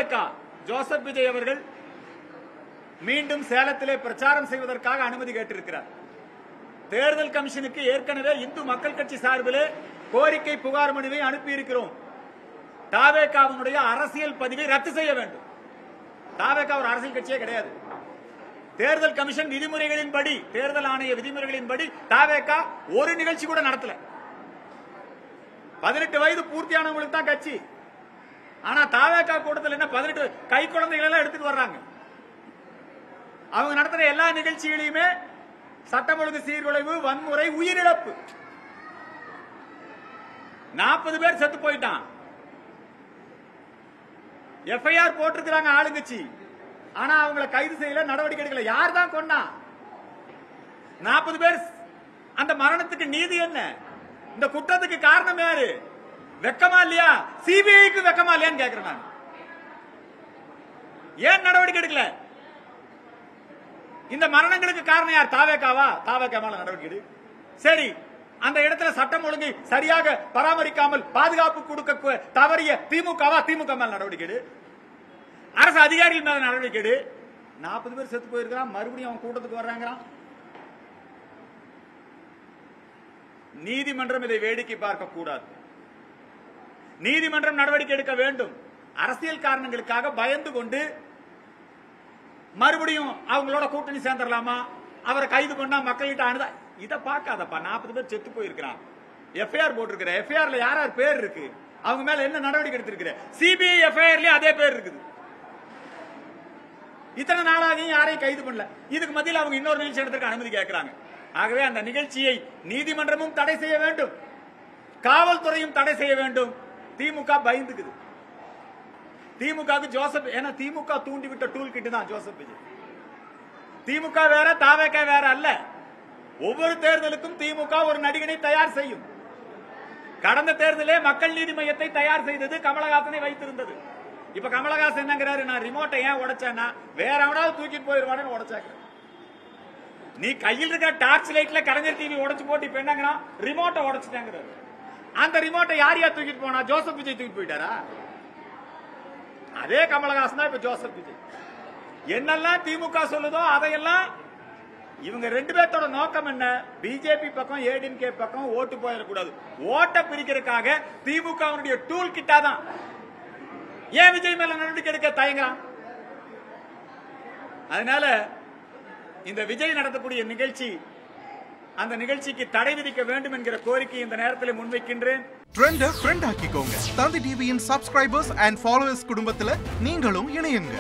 தாவேகா Joseph Vijay அவர்கள் மீண்டும் சேலத்திலே பிரச்சாரம் செய்வதற்காக அனுமதி கேட்டிருக்கிறார். தேர்தல் கமிஷனுக்கு ஏற்கனவே இந்து மக்கள் கட்சி சார்பிலே கோரிக்கை புகார் மனுவை அனுப்பியிருக்கிறோம். தாவேகாவினுடைய அரசியல் பதிவை ரத்து செய்ய வேண்டும். தாவேகா ஒரு அரசியல் கட்சியே கிடையாது. தேர்தல் கமிஷன் விதிமுறைகளின்படி, தேர்தல் ஆணைய விதிமுறைகளின்படி தாவேகா ஒரு நிகழ்ச்சி கூட நடத்தல. 18 வயது பூர்த்தியானவங்களுக்கு தான் கட்சி. ஆனா தாவேகா கூட்டத்தில் என்ன 18 கை குழந்தைகள் எல்லாம் எடுத்துட்டு வர்றாங்க. அவங்க நடத்துற எல்லா நிகழ்ச்சிகளையுமே சட்டம் ஒழுங்கு சீர்குலைவு, வன்முறை, உயிரிழப்பு. 40 பேர் செத்து போயிட்டான். எஃப்ஐஆர் போட்டிருக்கிறாங்க ஆளுங்கட்சி. ஆனா அவங்களை கைது செய்யல, நடவடிக்கை எடுக்கல. யார் தான் கொண்டா? 40 பேர். அந்த மரணத்துக்கு நீதி என்ன? இந்த குற்றத்துக்கு காரணம் யாரு? வெக்கமா இல்லையா? சிபிஐக்கு வெக்கமா இல்லையான்னு கேக்குறேன் நான். ஏன் நடவடிக்கை எடுக்கல? இந்த மரணங்களுக்கு காரணம் யார்? தாவேகாவா? தாவேகா மேல நடவடிக்கை எடு. சரி, அந்த இடத்துல சட்டம் ஒழுங்கை சரியாக பராமரிக்காமல் பாதுகாப்பு கொடுக்க தவறிய திமுகவா? திமுக மேல நடவடிக்கை எடு. அரசு அதிகாரிகள் மேல நடவடிக்கை எடு. 40 பேர் செத்து போயிருக்கிறான், மறுபடியும் அவன் கூட்டத்துக்கு வர்றாங்க. நீதிமன்றம் இதை வேடிக்கை பார்க்க கூடாது. நீதிமன்றம் நடவடிக்கை எடுக்க வேண்டும். அரசியல் காரணங்களுக்காக பயந்து கொண்டு மறுபடியும் அவங்களோட கூட்டணி சேர்ந்துடலாமா, அவரை கைது கொண்டா மக்கள்கிட்ட அணுதா, இதை பார்க்காதப்பா. 40 பேர் செத்து போயிருக்கிறான். எஃப்ஐஆர் போட்டிருக்கிற எஃப்ஐஆர்ல யார் யார் பேர் இருக்கு, அவங்க மேல என்ன நடவடிக்கை எடுத்திருக்கிற? சிபிஐ எஃப்ஐஆர்லயே அதே பேர் இருக்குது. இத்தனை நாளாகவும் யாரையும் கைது பண்ணல. இதுக்கு மத்தியில் அவங்க இன்னொரு நிகழ்ச்சி நடத்துறதுக்கு அனுமதி கேட்கிறாங்க. ஆகவே அந்த நிகழ்ச்சியை நீதிமன்றமும் தடை செய்ய வேண்டும், காவல்துறையும் தடை செய்ய வேண்டும். திமுக பயந்துக்குது. திமுக ஜோசப், ஏன்னா திமுக தூண்டிவிட்ட டூல் கிட்டு தான் ஜோசப் விஜய். திமுக வேற, தாவேகா வேற அல்ல. ஒவ்வொரு தேர்தலுக்கும் திமுக ஒரு நடிகனை தயார் செய்யும். கடந்த தேர்தலே மக்கள் நீதி மையத்தை தயார் செய்தது கமலஹாசனை வைத்திருந்தது. இப்ப கமலஹாசன் என்னங்கிறாரு, நான் ரிமோட்டை ஏன் உடைச்சேன்னா வேற எவனாவது தூக்கிட்டு போயிருவானு உடைச்சாங்க. நீ கையில் இருக்க டார்ச் லைட்ல கலைஞர் டிவி உடைச்சு போட்டு இப்ப என்னங்கன்னா ரிமோட்டை உடைச்சிட்டாங்கிறாரு. அந்த ரிமோட்டை யார் யார் தூக்கிட்டு போனா? ஜோசப் விஜய் தூக்கிட்டு போயிட்டாரா? அதே கமலஹாசன் தான் இப்ப ஜோசப் விஜய். என்னெல்லாம் திமுக சொல்லுதோ அதையெல்லாம் இவங்க 2 பேர்த்தோட நோக்கம் என்ன? பிஜேபி பக்கம், ஏடிஎம்கே பக்கம் ஓட்டு போயிடக்கூடாது. ஓட்டை பிரிக்கிறதுக்காக திமுக டூல் கிட்டா தான். ஏன் விஜய் மேல நடவடிக்கை எடுக்க தயங்குறான்? அதனால இந்த விஜய் நடத்தக்கூடிய நிகழ்ச்சி, அந்த நிகழ்ச்சிக்கு தடை விதிக்க வேண்டும் என்கிற கோரிக்கை இந்த நேரத்தில் முன்வைக்கின்றேன். ட்ரெண்ட ஃப்ரெண்ட் ஆக்கிக்கோங்க. தந்தி டிவியின் சப்ஸ்கிரைபர்ஸ் அண்ட் ஃபாலோவர்ஸ் குடும்பத்துல நீங்களும் இணையுங்க.